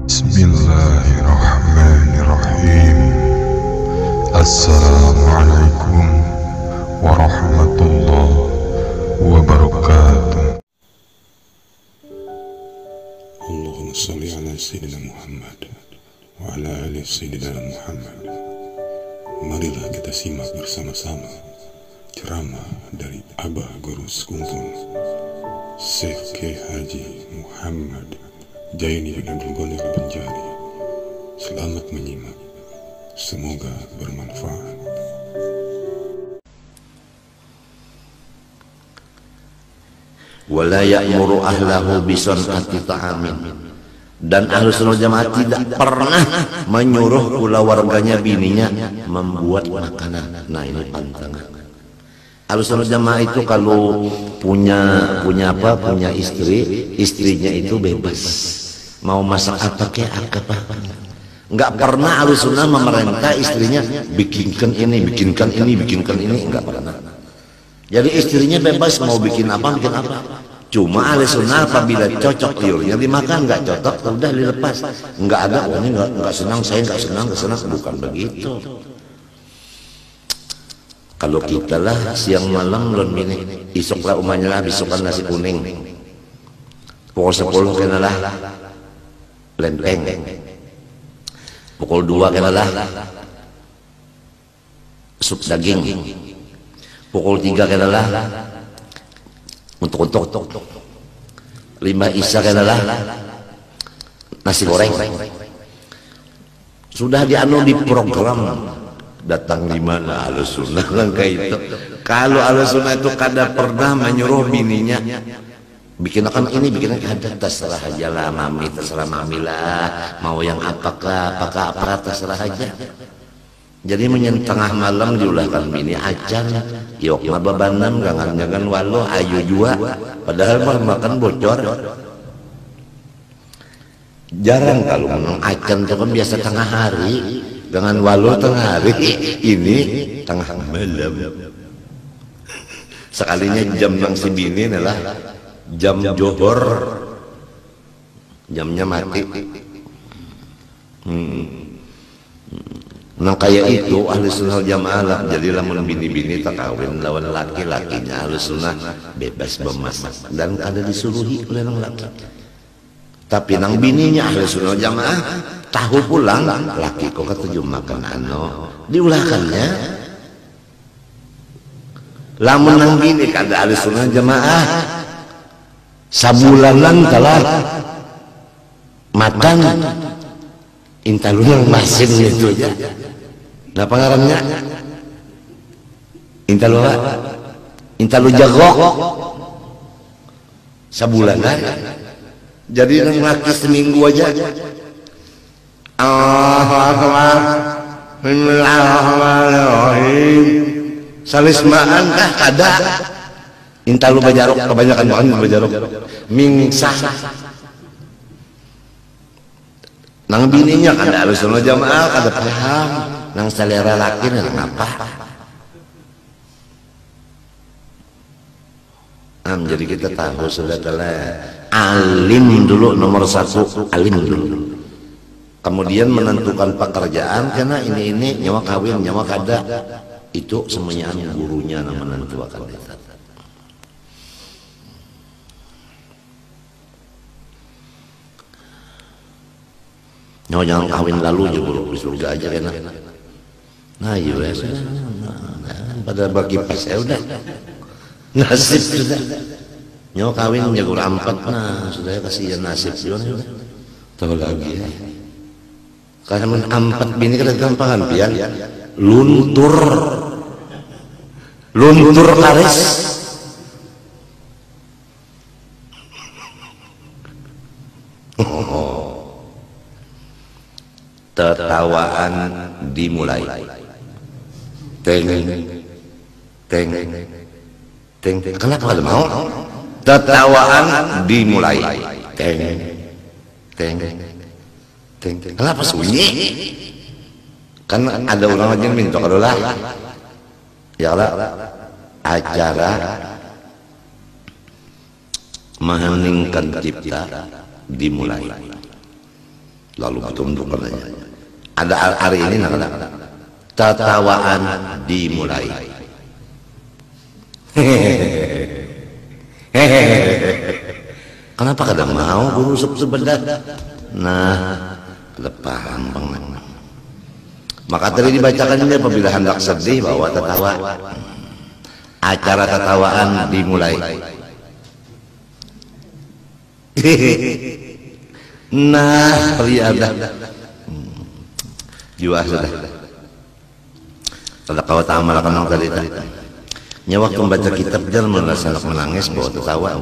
Bismillahirrahmanirrahim. Assalamualaikum warahmatullahi wabarakatuh. Allahumma sholli ala sayyidina Muhammad wa ala ali sayyidina Muhammad. Marilah kita simak bersama-sama ceramah dari Abah Guru Sekungkung Syekh Kiai Haji Muhammad Jaini bin Abdul Ghadir Banjari. Selamat menyimak, semoga bermanfaat. Wala ya'muru ahlahu bisun'ati ta'amin, dan Ahlus Sunnah Jamaah tidak pernah menyuruh pula warganya bininya membuat makanan. Nah, ini pantangan. Ahlus Sunnah Jamaah itu kalau punya istri, istrinya itu bebas mau masak apa kayak apa. Enggak pernah Ahlus Sunnah memerintah istrinya bikinkan ini, enggak pernah. Jadi istrinya bebas mau bikin apa. Cuma Ahlus Sunnah apabila cocok liurnya dimakan, enggak cocok udah dilepas. Enggak ada ini enggak senang, saya enggak senang, bukan begitu. Kalau kita lah siang malam lon mini, isoklah umanya lah bisukan nasi kuning, pukul 10 kena lah lempeng, pukul 2 kena lah sup daging, pukul 3 kena lah untuk 5 isya kena lah nasi goreng. Sudah dianu di program. Datang di mana Ahlus Sunnah kan kayak itu. Kalau Ahlus Sunnah itu kada pernah menyuruh bininya bikin akan ini, bikin ada, terserah aja lah mami, terserah mami lah, mau yang apakah terserah aja. Jadi tengah malam diulahkan bini acan, yok mababanam jangan walau ayu jua, padahal mah makan bocor. Jarang kalau menang acan itu kan biasa tengah hari. Dengan walau tengah hari, ini tengah malam. Sekalinya jam nang si bini adalah jam johor, jamnya mati. Nah kayak itu Ahlus Sunnah Jamaah lah. Jadi lamun bini-bini tak kawin lawan laki-lakinya Ahlus Sunnah bebas bemasak dan kada disuruhi oleh nang laki. Tapi nang bininya Ahlus Sunnah Jamaah tahu pulang laki kok ketujuh makan diulahkannya. Lamun nang bini kada Ahlus Sunnah Jamaah sabulanan telah makan intalunang masin itu aja. Nah pengarannya intalu jago sabulanan. Jadi nang laki seminggu aja. Bismillahirrahmanirrahim. Salismaan kah kada? Intalu bajarok kebanyakan makan bajarok. Mingsah. Nang bininya kada Ahlus Sunnah Jamaah kada paham. Nang selera laki nang apa? Jadi kita tahu sudah alim dulu nomor 1, alim dulu. Kemudian menentukan pekerjaan karena ini nyawa kawin nyawa kada itu semuanya gurunya yang menentukan itu. Nyawa jangan kawin lalu juga di surga aja kena. Nah iya sudah. Pada bagi pas ya udah nasib sudah. Nyawa kawin jago 4 nah sudah kasihan nasib juga. Tahu lagi ya. Karena 4 bini kada gampangan pian luntur karis tertawaan dimulai teng kenapa kada mau tertawaan dimulai teng kenapa sunyi? Kan ada orang aja minta kalau lah ya lah acara mengheningkan cipta dimulai. Lalu bertunduk padanya. Ada hari ini tatawaan dimulai. Kenapa kadang mau guru sebedah? Nah, paham banget. Maka tadi dibacakan ini apabila hendak sedih bawa tertawa. Acara tertawaan dimulai. Nah, periada. Jua sudah. Kalau kau tak amalkan tadi. Nya waktu membaca kitab jangan menangis bawa tertawa.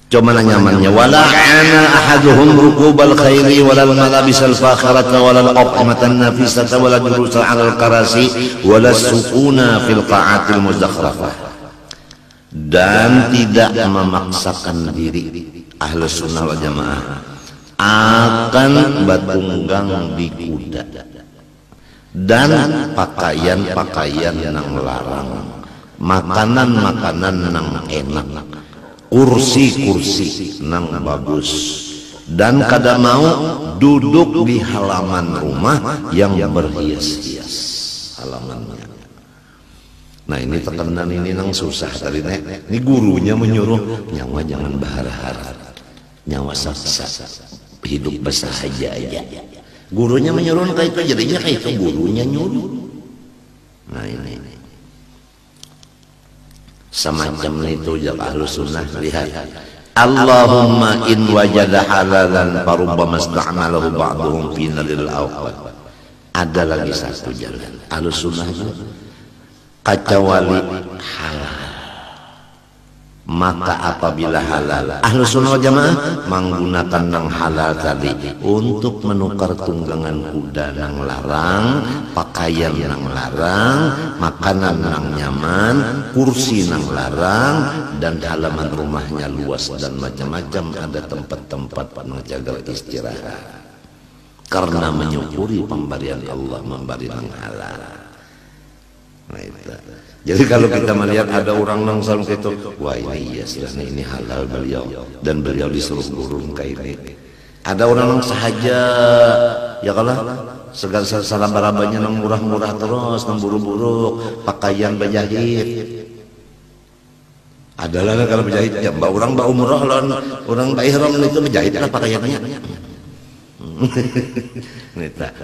Cuma nyamannya wala ana ahaduhum rukubal khairi walal malabisal fakhirata walal aqmatan nafisata walal jurusa alal karasi walal sukuna fil qa'atil muzakhrafah. Dan tidak memaksakan diri Ahlus Sunnah wal Jamaah akan batunggang di kuda dan pakaian-pakaian yang larang, makanan-makanan yang enak, kursi-kursi nang bagus, dan kada mau duduk di halaman rumah yang berhias-hias halamannya. Nah ini tekanan ini nang susah tadi nek. Ini gurunya menyuruh nyawa jangan berharap, nyawa saksa, hidup bersahaja aja. Gurunya menyuruh kayak itu jadinya kayak itu gurunya nyuruh. Nah ini. Semacam itu ya Ahlus Sunnah. Lihat, Allahumma in wajada halalan farubbama ista'malahu ba'duhum fi nadil awqat. Ada lagi satu jalan Ahlus Sunnah kecuali halal. Maka apabila halal, Ahlus Sunnah wal Jamaah menggunakan yang halal tadi untuk menukar tunggangan kuda yang larang, pakaian yang larang, makanan yang nyaman, kursi yang larang, dan halaman rumahnya luas dan macam-macam ada tempat-tempat menjaga istirahat. Karena menyukuri pemberian Allah memberi yang halal. Nah, itu. Jadi kalau kita melihat ada orang langsung gitu, wah ini iya silahnya ini halal beliau dan beliau disuruh gurung kayak ini. Ada orang yang sahaja ya kalau segala salah barabanya nang murah-murah terus nang buruk-buruk pakaian berjahit. Adalah kalau berjahit ya mbak orang mbak umroh lawan orang mbak ihram itu berjahit lah pakaiannya.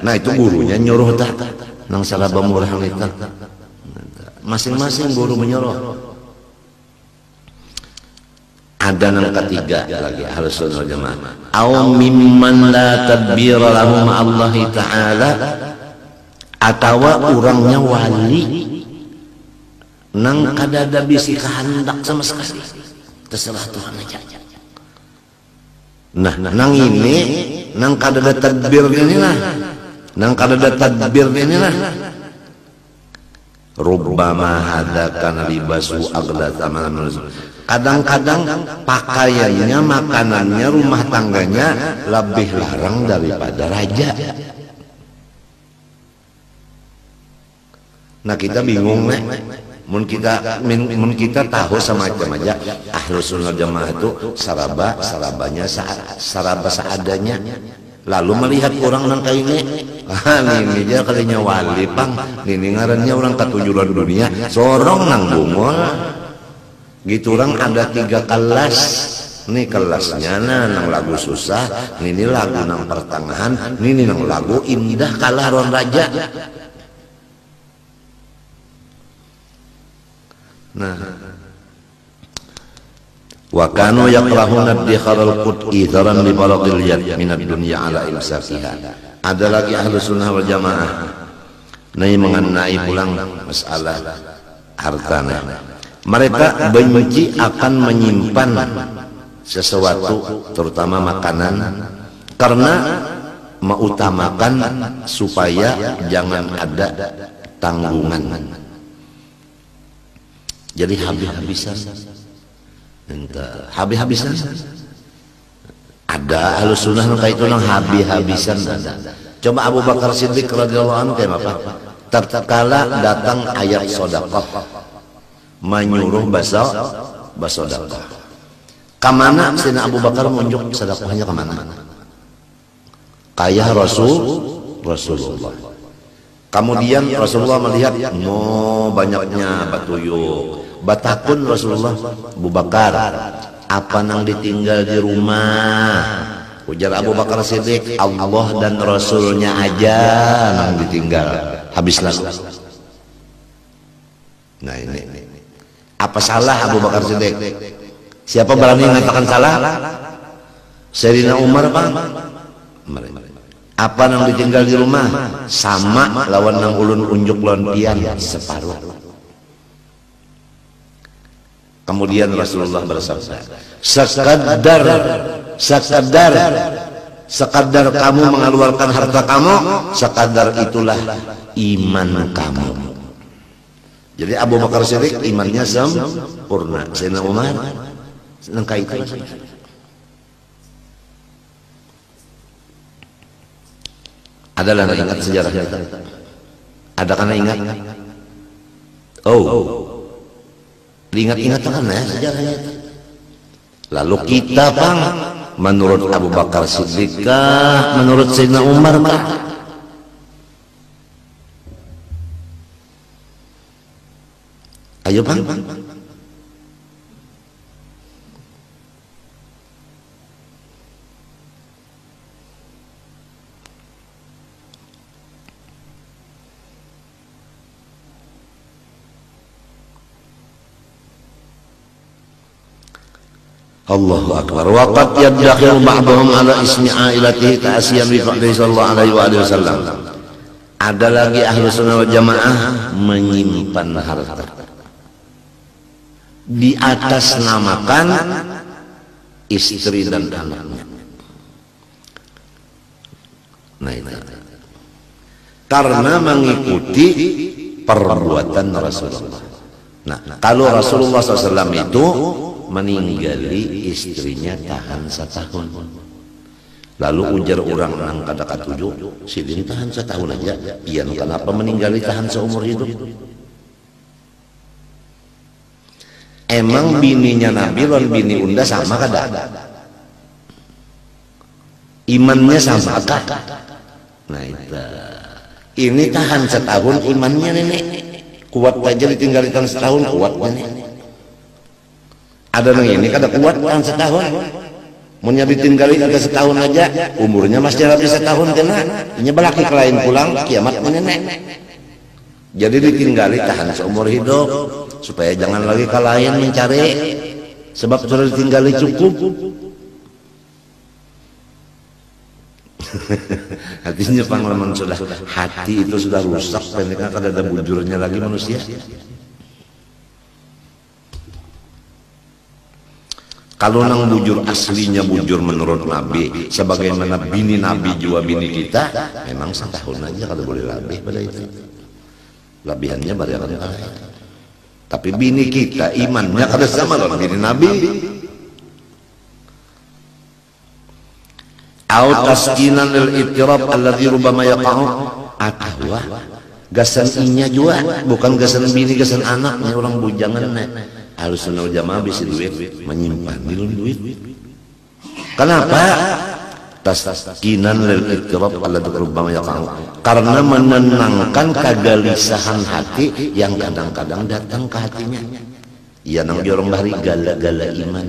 Nah itu gurunya nyuruh tak nang salah murah nita. Masing-masing guru menyuruh. Ada yang ketiga lagi Ahlus Sunnah wal Jamaah. Au mimman la tadbira lahu Allah Ta'ala, atau orangnya wali nang kada ada bisi kehendak sama sekali. Terserah Tuhan aja. Nah, nang ini nang kada ada tadbir ini lah. Nang kada ada tadbir ini lah. Rubbama hadakan libasu agla taman. Kadang-kadang pakaiannya, makanannya, rumah tangganya lebih larang daripada raja. Nah kita bingung nih. Mun kita tahu semacam aja Ahlus Sunnah Jamaah itu sarabanya saraba seadanya. Lalu melihat orang nang kayak ini, ini aja kalinya wali pang, ini ngarannya orang ketujuan dunia, sorong nang bungol. Gitu orang ada 3 kelas, nih kelasnya nang lagu susah, ini lagu nang pertengahan, ini nang lagu indah kalah ron raja. Nah. Wa kanu yakrahuna dikharal qut'i dharan li baladil yad minad dunya ala imsakiha. Ada lagi Ahlus Sunnah wal Jamaah ini mengenai pulang masalah hartanya. Mereka benci akan menyimpan sesuatu terutama makanan karena mengutamakan supaya jangan ada tanggungan. Jadi habis-habisan. Habis-habisan ada Ahlus Sunnah kayak itu nang habis-habisan ada. Coba Abu Bakar Siddiq radhiyallahu anhu kayak apa? Tatkala datang ayat sedekah menyuruh basodaqah. Kamana Sayyidina Abu Bakar menunjuk sedekahnya kemana? Kaya Rasulullah. Kemudian Rasulullah melihat banyaknya batuyuk. Batakun Rasulullah, Abu Bakar, apa nang ditinggal di rumah? Ujar Abu Bakar Siddiq, Allah dan Rasulnya aja nang ditinggal. Habislah. Nah ini. Apa salah Abu Bakar Siddiq? Siapa berani mengatakan salah? Sayyidina Umar Bang. Apa nang ditinggal di rumah? Sama lawan nang ulun unjuk lontian separuh. Kemudian Rasulullah bersabda, sekadar kamu mengeluarkan harta kamu, sekadar itulah iman kamu. Jadi Abu Bakar Siddiq imannya sempurna. Sayyidina Umar nangka itu. Adalah ingat sejarahnya. Ada karena ingat? Diingat-ingat kan ya sejarahnya. Lalu kita Bang, menurut Abu Bakar Siddiq kah? Menurut Sayyidina Umar kah? Ayo Bang. Allahu Akbar. Waqad yadakhiru ba'dhum ala ismi ailatihi ta'asiyan bi fa'li sallallahu alaihi wasallam. Ada lagi ahlu sunnah wal jamaah menyimpan harta di atas namakan istri dan anaknya. Nah ini karena mengikuti perbuatan Rasulullah. Nah kalau Rasulullah SAW itu meninggali istrinya tahan setahun. Lalu ujar orang nang kada katuju, sidin tahan setahun aja. Pian kenapa meninggali tahan seumur hidup? Emang bininya Nabi dan bini Unda sama kada? Imannya sama kah? Nah ini tahan setahun imannya nenek. Kuat aja ditinggali tahan setahun kuatnya nenek. Ada yang ini kada kuat tahan setahun. Mau ditinggali ada setahun aja, umurnya masih habis setahun kena. Ini belaki ke lain pulang, kiamat nenek. Jadi ditinggali tahan seumur hidup supaya jangan lagi ke lain mencari. Sebab sudah ditinggali cukup. Hatinya pengalaman sudah hati itu sudah rusak, pendeknya kada ada bujurnya lagi manusia. Kalau nang bujur aslinya bujur menurut Nabi, sebagaimana bini Nabi juga bini kita, memang setahun aja kalau boleh lebih pada itu. Lebihannya bariakan lain. Tapi bini kita imannya kada sama loh bini Nabi. Au taskinan lil ittirab alladhi rubbama yaqa'u atwa gasan inya juga bukan gasan bini gasan anaknya orang bujangan Ahlus Sunnah wal Jamaah bisa duit menyimpan duit. Kenapa? Taskinan lil ittirab alladhi rubbama yaqa'u, karena menenangkan kegelisahan hati yang kadang-kadang datang ke hatinya. Ya nang jorong bahari gala-gala iman.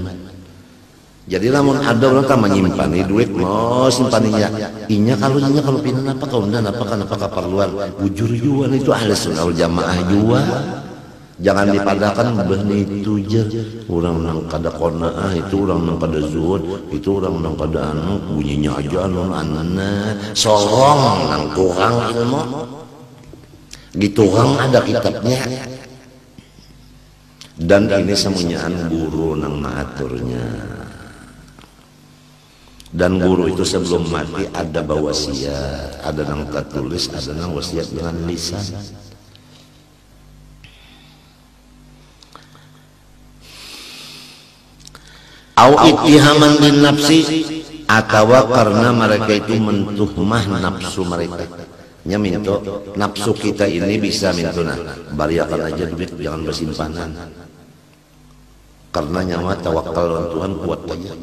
Jadi lamun ada orang tak menyimpan duit mau simpaninya inya kalau pinan apa kau ndan apa kenapa keperluan bujur juga itu Ahlus Sunnah wal Jamaah juga. Jangan dipadakan benih itu jer orang nang kada qanaah itu orang nang kada zuhud itu orang nang kada anu bunyinya aja anu anana sorong nang kurang ilmu gitu orang ada kitabnya dan ini semuanya guru nang maaturnya. Dan guru itu sebelum mati ada wasiat, ada yang tertulis, ada yang wasiat dengan lisan. Au ittihaman bin nafsi, atau karena mereka itu mentuhmah nafsu mereka. Nya minto nafsu kita ini bisa mintuna, bariakan aja duit jangan bersimpanan. karena nyawa tawakal on Tuhan kuat aja.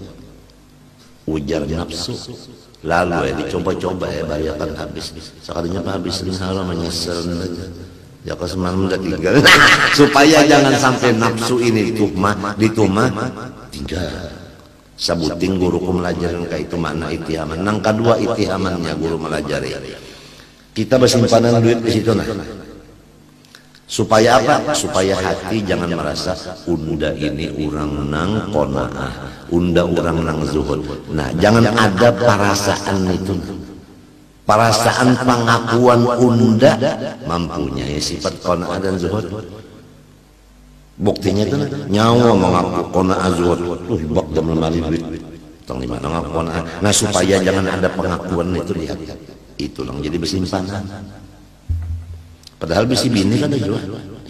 Ujar nafsu. Lalu dicoba-coba bayarkan habis. Sekalinya habis haram menyesal aja. Ya kalau semalam udah tinggal. Supaya jangan sampai nafsu ini ditumah tinggal. Sabuting guru ku melajarin kayak itu makna itihaman. Nang kedua itihamannya guru melajari. Kita bersimpanan duit di situ nah. Supaya apa? Supaya hati jangan merasa unda ini orang nang qanaah, unda orang nang zuhud. Nah, jangan ada perasaan itu. Perasaan pengakuan unda mampunya ya sifat qanaah dan zuhud. Buktinya itu nyawa mengaku qanaah zuhud. Tuh bak jam lemari duit. Tong di mana ngaku qanaah. Nah, supaya jangan ada pengakuan itu lihat. Itu lang jadi bersimpanan. Padahal bisi bini kan juga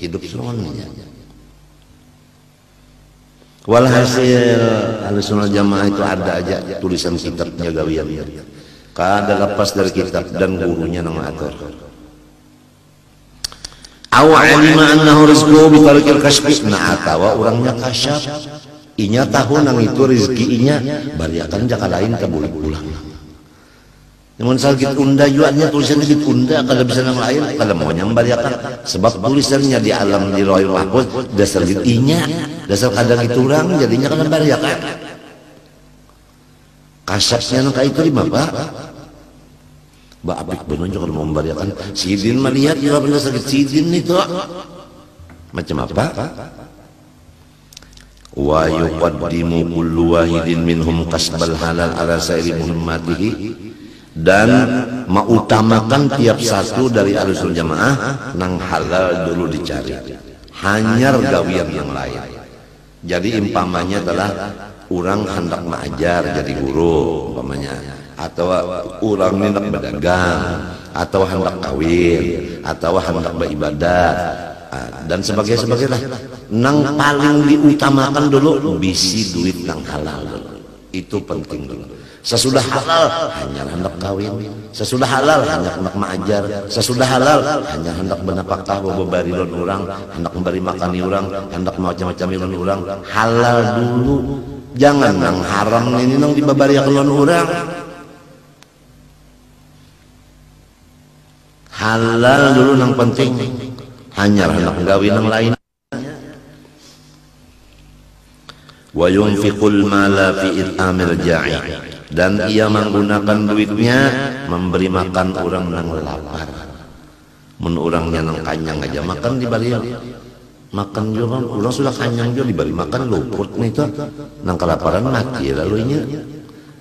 hidup semuanya. Walhasil Ahlussunnah Jamaah itu ada aja tulisan kitabnya gawian. Kada lepas dari kitab dan gurunya nang atur. Aw alima annahu rizquhu bi tariqil kasbi. Nah atawa urangnya kasyaf. Inya tahu nang itu rezeki inya bariakan jaka lain ka bulan-bulan. Namun sakit unda jualnya tulisannya gitu unda kalau bisa nama lain kalau mau nyambariakan sebab tulisannya di alam di roy mahfuz dasar gitinya dasar kadang itu orang jadinya kalau bariakan kasapnya nang itu di mana Mbak Apik bener kalau mau membariakan sidin melihat juga bener sakit sidin itu macam apa wa yuqaddimu kullu wahidin minhum kasbal halal ala sairi muhammadihi dan mengutamakan tiap satu dari Ahlussunnah Jamaah nang halal dulu dicari hanyar gawian yang lain. Jadi impamanya adalah orang hendak mengajar jadi guru umpamanya atau orang hendak berdagang atau hendak kawin atau hendak beribadah dan sebagainya nang paling diutamakan dulu bisi duit nang halal dulu. Itu penting dulu. Sesudah halal hanya hendak kawin, sesudah halal hanya hendak mengajar, sesudah halal hanya hendak benapakah bobari lon orang, hendak memberi makani orang, hendak macam-macam lon orang. Halal dulu, jangan nang haram ini nang dibabariakan lon orang. Halal dulu nang penting, hanya hendak kawin nang lain. Wa yunfiqul mala fi it'amil ja'i. Dan ia menggunakan duitnya memberi makan orang nang lapar. Mun orangnya nang kanyang aja makan dibari makan juga orang sudah kanyang juga diberi makan luput nih tuh nang kelaparan mati lalu ini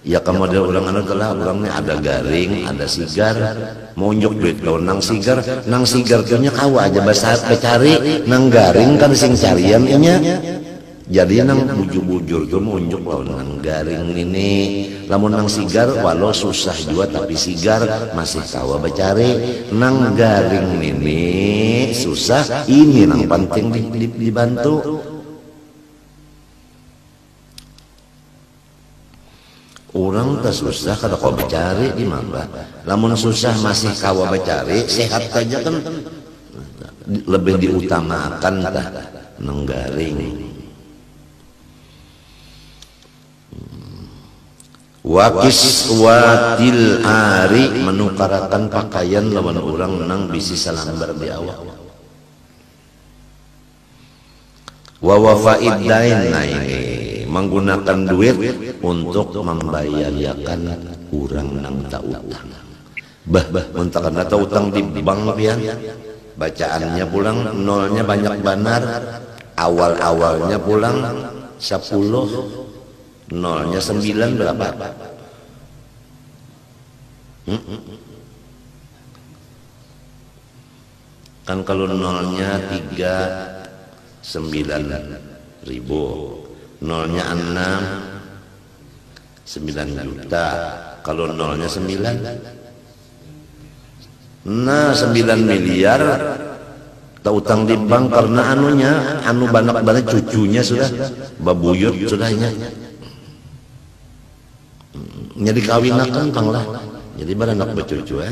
ya kemudian orang anu telah orangnya ada garing ada sigar mau nyok duit kalau nang sigar tuhnya kawa aja bahasa becari nang garing kan sing carian inya. Jadi nang bujur-bujur tuh munjuk nang garing ini lamun nang sigar walau susah juga tapi sigar masih kawa becari nang garing ini susah ini nang penting dibantu. Orang tak susah kada kau becari di mana lamun susah masih kawa becari sehat aja kan lebih diutamakan dah nang garing. Wakis watil ari menukarakan pakaian lawan orang nang bisi salambar di awak. Wawafaid dain ini menggunakan duit untuk membayarkan orang nang tak utang. Bah muntakan atau utang di bank pian. Bacaannya pulang nolnya banyak benar. Awal-awalnya pulang 10 nolnya 9 berapa? Kan kalau nolnya 39.000, nolnya 6 9 juta. Kalau nolnya 9, nah 9 miliar tak utang di bank karena anu banak-banak cucunya sudah babuyut sudahnya. Jadi kawinakan kang lah jadi beranak bercucu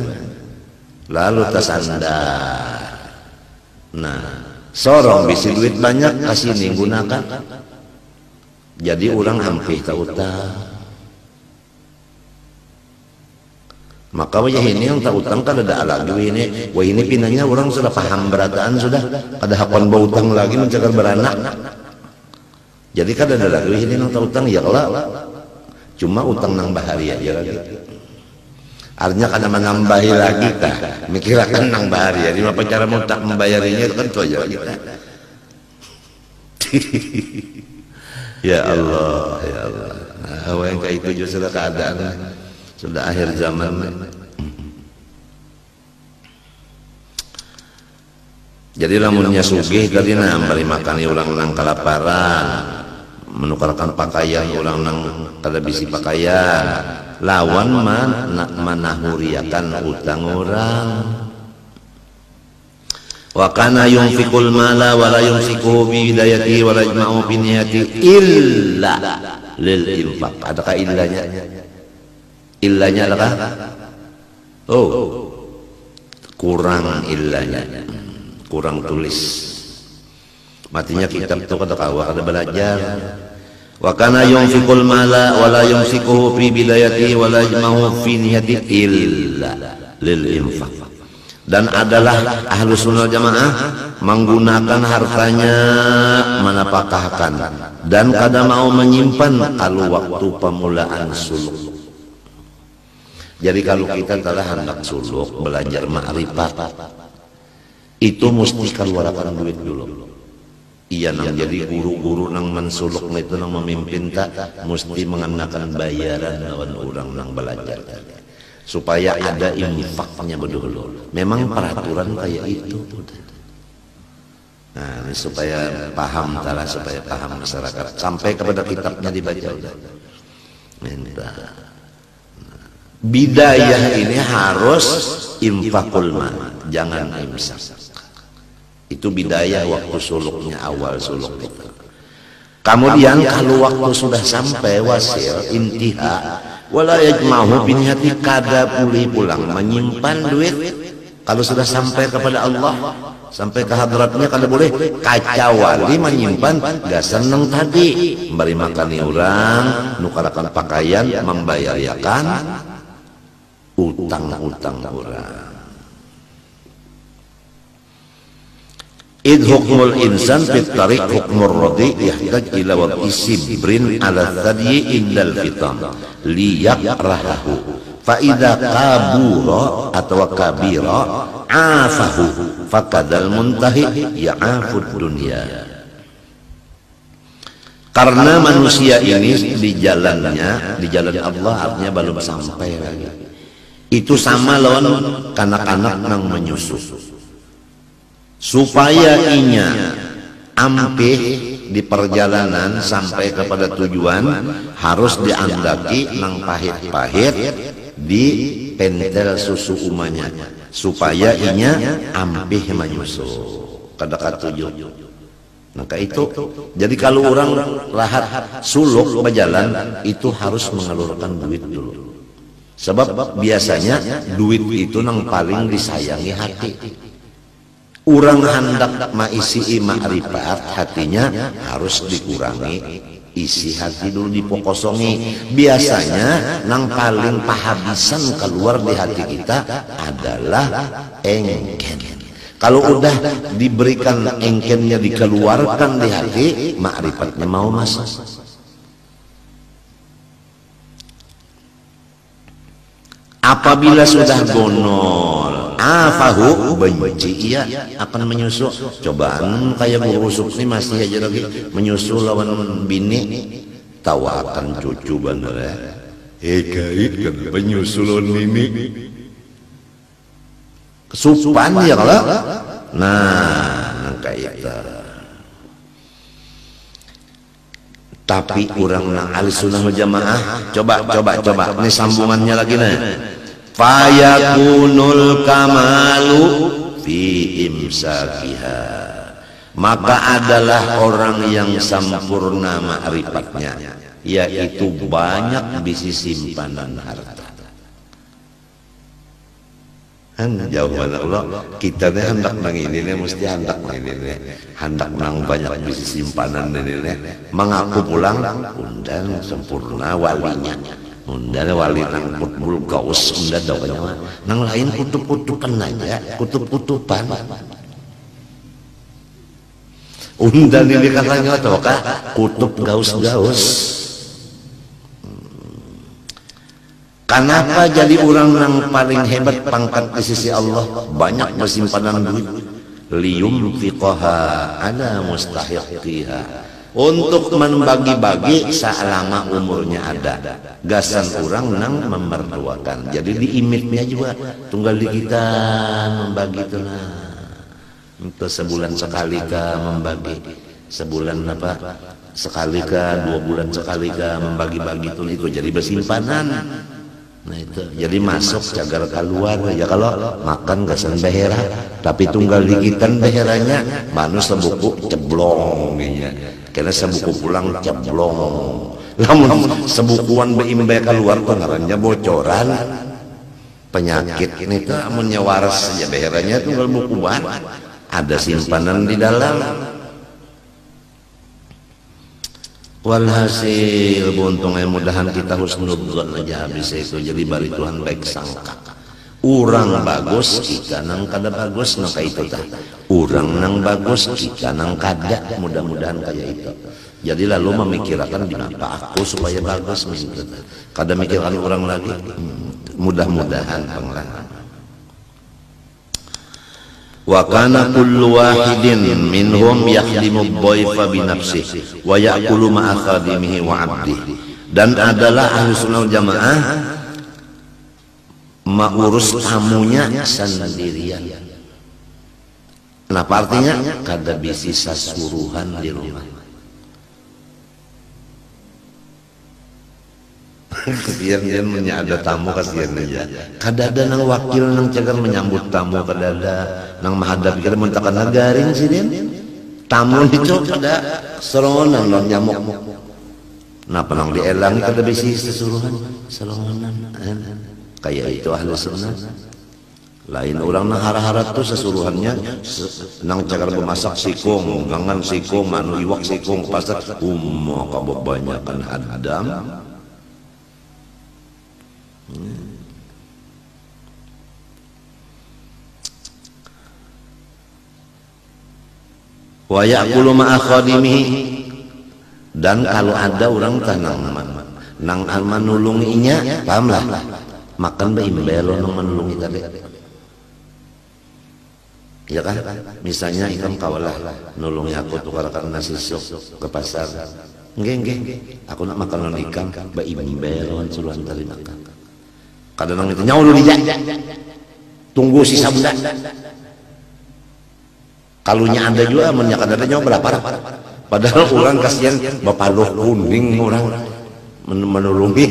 lalu tasandar. Nah sorong bisi duit banyak kasih nih gunakan Jadi orang hampir tak utang. Maka wajah ini yang tak utang kan ada lagi ini. Wah ini pinanya orang sudah paham berataan sudah. Kada hakon bau utang lagi mencakar beranak. Jadi kan ada lagi ini yang tak utang ya Allah. Cuma utang nang bahari aja lagi. Artinya kada menambahi lagi tah. Mikirakan nang bahari. Jadi apa cara mau tak membayarinya kan itu aja lagi. Ya Allah, ya Allah. Nah, yang kayak itu juga sudah keadaan. Sudah akhir zaman. Jadi lamunnya sugih tadi bari makan ulang nang kelaparan, menukarkan pakaian ulang nang kada bisi pakaian, lawan manahuriakan utang orang. Wa kana yunfikul mala wa la yumsikuhu bi hidayati wa la yajma'u bi niyati illa lil infaq. Adakah illanya? Illanya adalah kurang illanya, kurang tulis. Matinya kitab itu kada belajar. Wa kana yunfikul mala wa la yumsikuhu fi bidayati wa la yajma'u fi niyati illa lil infaq. Dan adalah ahlu sunnah jamaah menggunakan hartanya menapakahkan dan kada mau menyimpan kalau waktu pemulaan suluk. Jadi kalau kita telah hendak suluk belajar ma'rifat itu mesti keluarkan duit dulu. Iya nang jadi guru-guru nang mensuluk itu nang memimpin tak mesti mengenakan bayaran lawan orang nang belajar supaya ada infaknya berdulu. Memang peraturan kayak itu. Nah, supaya paham talah, supaya paham masyarakat sampai kepada kitabnya dibaca. Minta. Bidayah ini harus infakul mal, jangan imsak. Itu bidayah waktu suluknya, awal suluk itu. Kemudian kalau waktu sudah sampai wasil intiha wala yajma'u bin hati kada pulih pulang menyimpan duit. Kalau sudah sampai kepada Allah, sampai ke hadratnya kada boleh kacawali menyimpan. Gak seneng tadi memberi makani orang, nukarakan pakaian, membayarkan utang-utang orang. Id hukmul insan fit tariq hukmur radi yahtaj ila wad'i sibrin ala thadyi indal fitam liyakrahahu fa idza kabura atau kabira afahu fakadal muntahi ya'afud dunya. Karena manusia ini di jalannya, di jalan Allah artinya belum sampai lagi. Itu sama lawan kanak-kanak nang menyusu. Supaya inya ampih di perjalanan sampai kepada tujuan harus diandaki nang pahit-pahit di pentel susu umanya supaya inya ampih menyusu kada tujuh. Maka itu jadi kalau orang lahat suluk berjalan itu harus mengeluarkan duit dulu. Sebab biasanya duit itu nang paling disayangi hati. Orang hendak maisi ma'rifat hatinya harus dikurangi, isi hati dulu dipokosongi. Biasanya nang paling pahabisan keluar di hati kita adalah engken. Kalau udah diberikan engkennya dikeluarkan di hati, ma'rifatnya mau masuk. Apabila sudah gonol, afahu benci ia akan menyusu. Cobaan kayak busuk nih masih aja lagi menyusu lawan bini, tawakan cucu bener ya. Kait kan penyusu lawan bini. Kesupan ya kalau. Nah, kayak itu. Tapi orang nang ahli sunnah wal jamaah coba ini sambungannya lagi nih. Fayakunul kamalu fi imsakiha, maka adalah orang yang sempurna ma'rifatnya, yaitu banyak bisi simpanan harta. Jauh mana Allah kita nih hendak nang ini nih mesti hendak nang ini nih hendak nang banyak bisi simpanan ini nih mengaku pulang undan sempurna walinya undan wali nang kutbul gaus undan doanya nang lain kutub-kutupan aja kutub-kutupan undan ini katanya tau kah kutub gaus-gaus. Kenapa jadi orang yang paling hebat pangkat di sisi Allah banyak bersimpanan duit liyum fiqaha ada mustahiqiha untuk membagi-bagi selama umurnya ada gasan orang nang memerduakan jadi diimitnya juga tunggal di kita membagi itu nah untuk sebulan sekali kah membagi sebulan apa sekali kah 2 bulan sekali kah membagi-bagi itu jadi bersimpanan. Nah itu jadi masuk cagar keluar ya kalau makan gasan behera tapi tunggal digitan beheranya manu sebuku ceblong ya karena sebuku pulang ceblong namun sebukuan beimbe keluar tuh ngarannya bocoran penyakit ini tuh menyewaras saja beheranya tunggal bukuan ada simpanan di dalam. Walhasil buntungnya mudahan kita husnudzon aja habis itu jadi bari Tuhan baik sangka urang bagus kita nang kada bagus nang kayak itu tah urang nang bagus kita nang kada mudah-mudahan kayak itu jadi lalu memikirkan kenapa aku supaya bagus kada mikirkan orang lagi mudah-mudahan panglahan. Wa kana kullu wahidin minhum yakhdimu ad-dhaifa bi nafsihi wa ya'kulu ma'a khadimihi wa 'abdihi dan adalah ahli sunnah jamaah mengurus tamunya sendirian. Nah artinya kada bisi sasuruhan di rumah biar dia ada tamu kasihan aja kada ada nang wakil nang cagar menyambut tamu kada ada nang menghadap kita mentakan nagaring sih dia tamu itu kada serongan nang nyamuk napa nang dielang kada bisi sesuruhan serongan kayak itu ahli sunnah lain orang nang hara-hara tuh sesuruhannya nang cagar bemasak sikung gangan sikung manu iwak sikung pasar kebanyakan hadam. Wa ya'kulu ma'a khadimihi dan kalau ada orang tanang nang manulunginya pahamlah makan beimbelo nang manulungi tadi ya kan misalnya ikam kawalah nulungi aku tukarkan nasi sok ke pasar nggih aku nak makan ikan beimbelo suruhan tadi makan kadang itu nyawa dulu dijak tunggu sisa bulan kalunya ada juga menyakan ada nyawa berapa padahal orang kasihan bapaluh kuning orang menulungi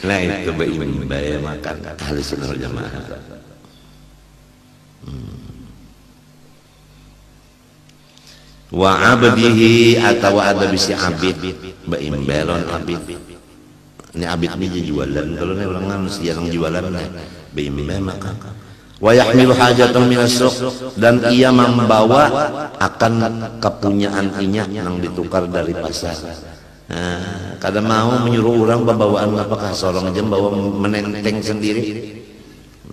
nah itu bayi makan ahli sunnah wal jamaah wa abdihi atau ada bisi abid baimbelon abid ini abid ini jualan kalau ini orang mesti yang jualan bimbe maka wa yahmilu hajatan minasuk dan ia membawa akan kepunyaan inya yang ditukar dari pasar kadang mau menyuruh orang bawaan apakah seorang jam bawa menenteng sendiri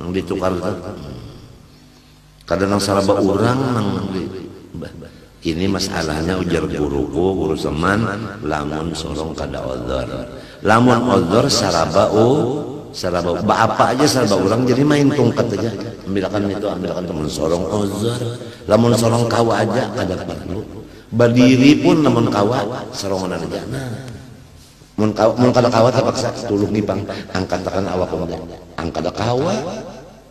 yang ditukar kadang saraba orang ini masalahnya ujar guruku guru seman lamun sorong kada odor lamun odor saraba apa aja saraba orang jadi main tungkat aja ambilkan teman sorong odor lamun sorong kawa aja kada perlu berdiri pun lamun kawa sorongan aja mun kada kawa terpaksa tulung nipang angkat tekan awak pemuda angkat kawa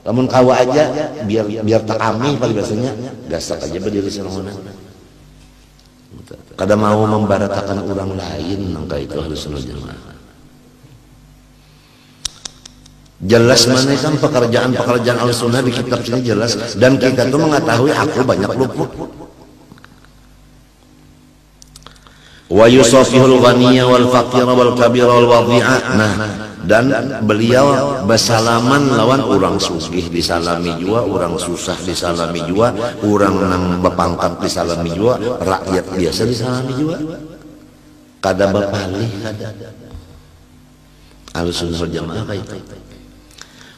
lamun kawa aja biar tak kami paling biasanya gasak aja berdiri sorongan kada mau membaratakan orang lain nangka itu harus sunnah jamaah jelas mana kan pekerjaan al-sunnah di kitab sini jelas dan kita tuh mengetahui aku banyak luput wa yusafihul ghaniyya wal faqira wal kabira wal wadhi'a. Nah, dan beliau bersalaman lawan orang sugih disalami jua, orang susah disalami jua, orang nang bepangkat disalami jua, rakyat biasa disalami jua. Kada bapalih kada. Ahlussunnah wal Jamaah kayak itu.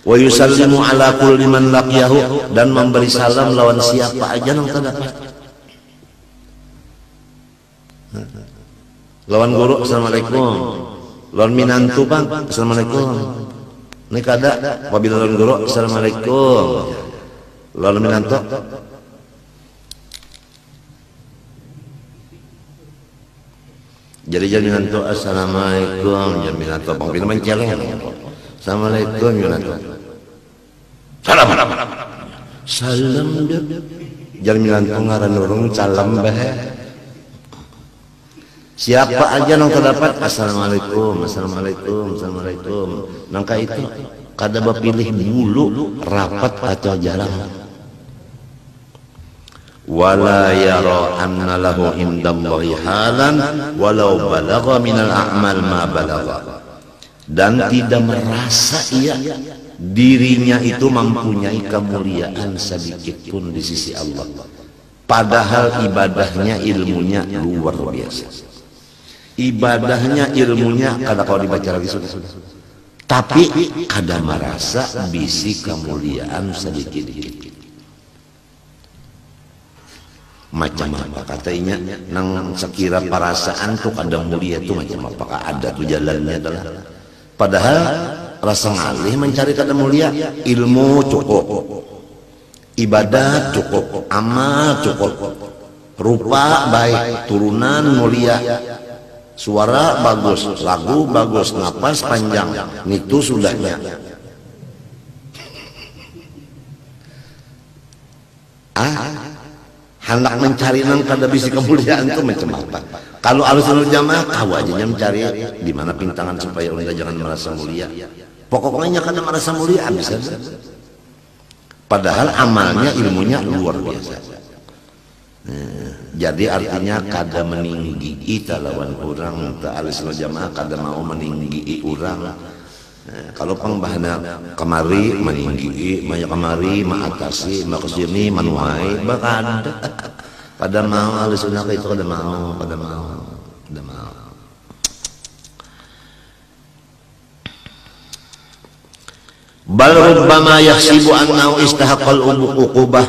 Wa yusallimu ala kulli man laqiyahu, dan memberi salam lawan siapa aja nang terdapat. Lawan guru assalamualaikum, lawan minantu bang assalamualaikum. Ini kada apabila lawan guru assalamualaikum, lawan minantu jadi minantu assalamualaikum, jadi minantu bang bila menceleng assalamualaikum minantu salam salam jadi minantu ngaran urung salam bah. Siapa aja yang terdapat assalamualaikum, assalamualaikum, assalamualaikum. Nangka itu kada bapilih dulu rapat atau jarang. Wala yara anna lahu indallahi halan walau balagha minal a'mal ma balagha. Dan tidak merasa ia dirinya itu mempunyai kemuliaan sedikit pun di sisi Allah. Padahal ibadahnya, ilmunya luar biasa. Ibadahnya, ilmunya kada kalau dibaca lagi sudah. Tapi ada merasa bisi kemuliaan sedikit-sedikit. Macam apa katanya nang sekira perasaan tuh kada mulia tuh macam apakah ada tuh jalannya adalah. Padahal rasa ngalih mencari kada mulia, ilmu cukup, ibadah cukup, amal cukup, rupa baik, turunan mulia, suara bagus, lagu bagus, napas panjang, itu sudahnya. Hendak mencari nang kada bisi kemuliaan itu macam apa? Kalau Ahlussunnah Jamaah tahu aja mencari di mana pintangan supaya orang jangan merasa mulia. Pokoknya kada merasa mulia bisa. Padahal amalnya, ilmunya luar biasa. Jadi artinya kada meninggi lawan orang. Ahlussunnah Jamaah kada mau meninggi orang. Kalau pangbahana kemari meninggi, banyak kemari mengatasi, kesini menuai, bahkan pada mau Ahlussunnah itu kada mau. Bal rubbama yahsibu annahu istahaqqal uqubah.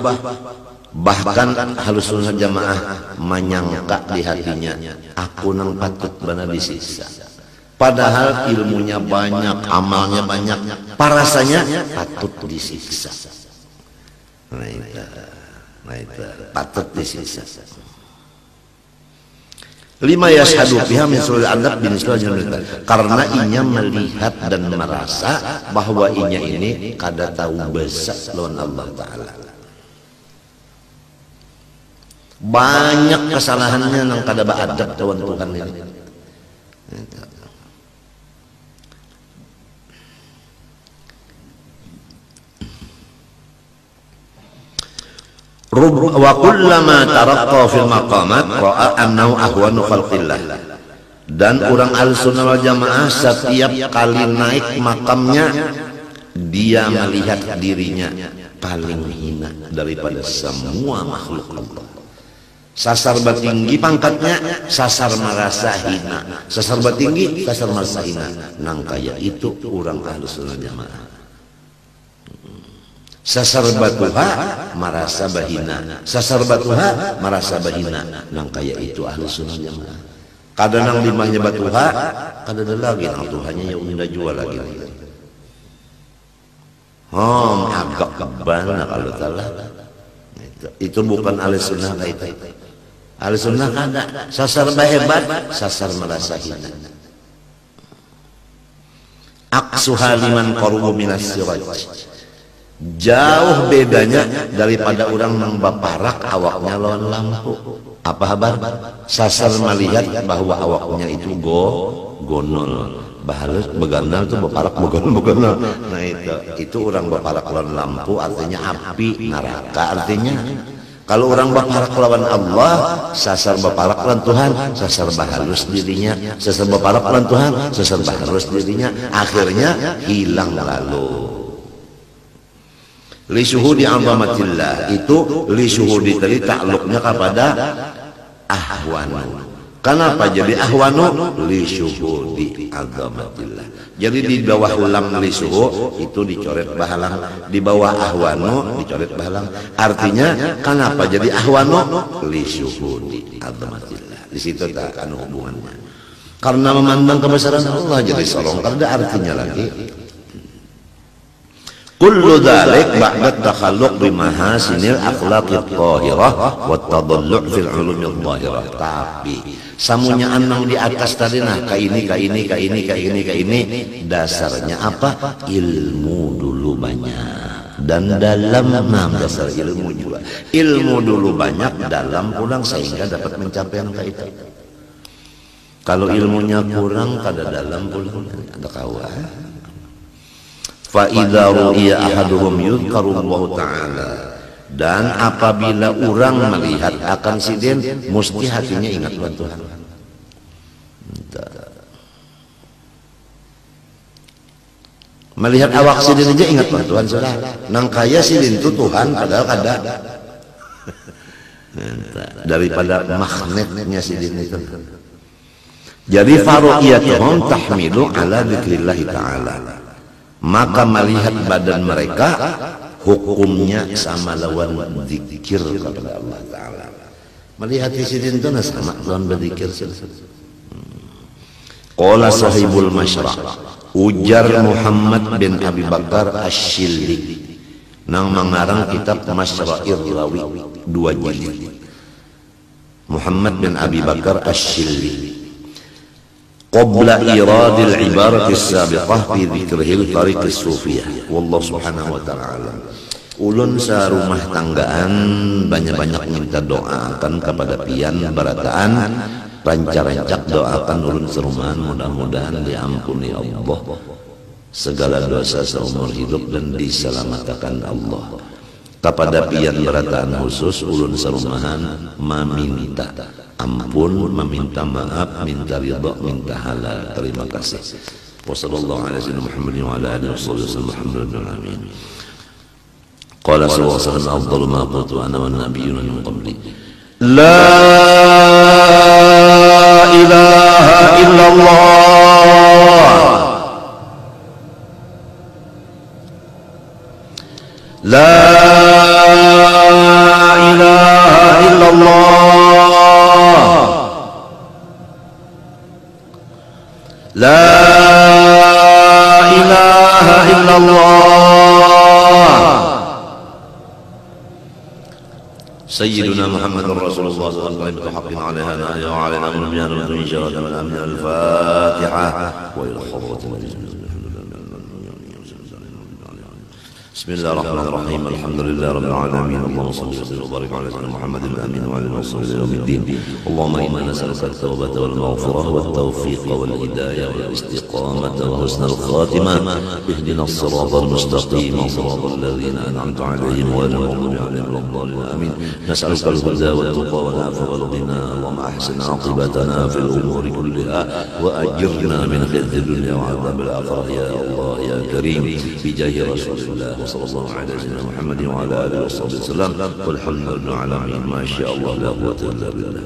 Bahkan Ahlussunnah Jamaah menyangka di hatinya, aku nang patut bana disiksa. Padahal ilmunya banyak, amalnya banyak, parasanya patut disiksa. Nah itu patut disiksa. Lima yashhadu fiha min sulul adab bin sulul, karena inya melihat dan merasa bahwa inya ini kada tahu besar lawan Allah Ta'ala. Banyak kesalahannya nang kada beadab lawan Tuhan ini. Wa kullama taraqqa fil maqamat ra'a annahu ahwanu khalqillah. Dan orang Ahlussunnah wal Jamaah setiap kali naik makamnya dia melihat dirinya paling hina daripada semua makhluk Allah. Sasar batinggi pangkatnya, sasar merasa hina. Sasar batinggi, sasar merasa hina. Nang kaya itu orang Ahlussunnah Jamaah. Sasar batuha merasa bahina, sasar batuha merasa bahina. Nang kaya itu Ahlussunnah Jamaah. Kada nang limahnya batuha, kada ada lagi nang Tuhannya yang udah jual lagi. Agak kebal kalau salah. Itu bukan Ahlussunnah itu. Ahlussunnah kada sasar bahebat, sasar merasa hina. Aqsuha liman qarubu minas siraj. Jauh bedanya daripada orang nang baparak awaknya lawan lampu. Apa kabar? Sasar melihat bahwa awaknya itu gonol. Bahalus beganal itu baparak begonol. Nah itu orang baparak lawan lampu artinya api neraka artinya. Kalau orang baparak lawan Allah, sasar baparak lawan Tuhan, sasar bahalus dirinya, sasar baparak lawan Tuhan, sasar bahalus dirinya, akhirnya hilang lalu. Li syuhudi 'azamatillah itu li syuhudi tadi takluknya kepada ahwanu. Kenapa jadi ahwanu? Li syuhudi 'azamatillah. Jadi di bawah lam li syuhud itu dicoret bahalang, di bawah ahwanu dicoret bahalang. Artinya kenapa jadi ahwanu? Li syuhudi 'azamatillah. Di situ tak anu hubungannya. Karena memandang kebesaran Allah jadi solong. Karena artinya lagi. Kullu dzalik ba'da takhalluq bi mahasinil akhlaqit thahirah wa tadallu' fil ulumil dhahirah. Tapi samunya anang di atas tadi nah ka ini dasarnya apa? Ilmu dulu banyak dan dalam dasar ilmu juga. Ilmu dulu banyak dalam pulang sehingga dapat mencapai yang itu. Kalau ilmunya kurang kada dalam pulang ada kawan. Fa idza ru'iya ahaduhum yuzkarullahu ta'ala, dan apabila orang melihat akan sidin mesti hatinya ingat Tuhan. Melihat awak sidin aja ingat Tuhan sudah. Nang kaya sidin itu Tuhan padahal kada. Daripada magnetnya sidin itu. Jadi faru'iyatuhum tahmilu ala dzikrillah ta'ala. Maka melihat badan mereka hukumnya sama lawan zikir kepada Allah Ta'ala. Melihat sidin itu sama lawan berzikir. Qala sahibul masyra', ujar Muhammad bin Abi Bakar Asy-Syilli nang mengarang kitab Masyra'ir Rawi 2 jilid. Muhammad bin Abi Bakar Asy-Syilli qabla iradil ibaratis sabiqah fi dzikrihil tariqis sufiyah. Wallahu subhanahu wa ta'ala. Ulun sarumah tanggaan banyak-banyak minta doakan kepada pian barataan rancak-rancak doakan ulun serumahan mudah-mudahan diampuni Allah segala dosa seumur hidup dan diselamatkan Allah. Kepada pian barataan khusus ulun serumahan meminta ampun, meminta maaf, minta ridha, minta halal. Terima kasih. Wassallallahu ala sayyidina Muhammadin wa ala alihi wasallam. Alhamdulillah. Qala sallallahu alaihi wasallam afdalu ma qultu ana wan nabiyyuna min qabli. La ilaha illallah. La ilaha illallah. La ilaha illallah. Sayyiduna Muhammadur Rasulullah sallallahu alaihi wasallam alaihi wa ala alihi wa sahbihi al-Fatihah wa ila khawatim. Bismillahirrahmanirrahim. Alhamdulillah rabbil alamin. Allahumma shalli wa sallim wa barik ala sayyidina Muhammadin al-amin wa ala alihi wa sahbihi yaumiddin. Allahumma inna nas'aluka at-taubata wal maghfirah wat tawfiq wal hidayah wal istiqamah wa husnal khatimah. Ihdinas siratal mustaqim siratal ladzina an'amta 'alaihim ghairil maghdubi 'alaihim waladdallin. Amin. Nas'aluka al-huda wat tuqa wal 'afwa wal ghina. Allahumma ahsin 'aqibatana fil umuri kulliha wa ajirna min khizyi dunya wa 'adzabil akhirah ya Allah ya Karim bi jahi Rasulillah. وصلى الله على سيدنا محمد وعلى آله وصحبه وسلم والحمد لله على ما شاء الله لا قوة إلا بالله.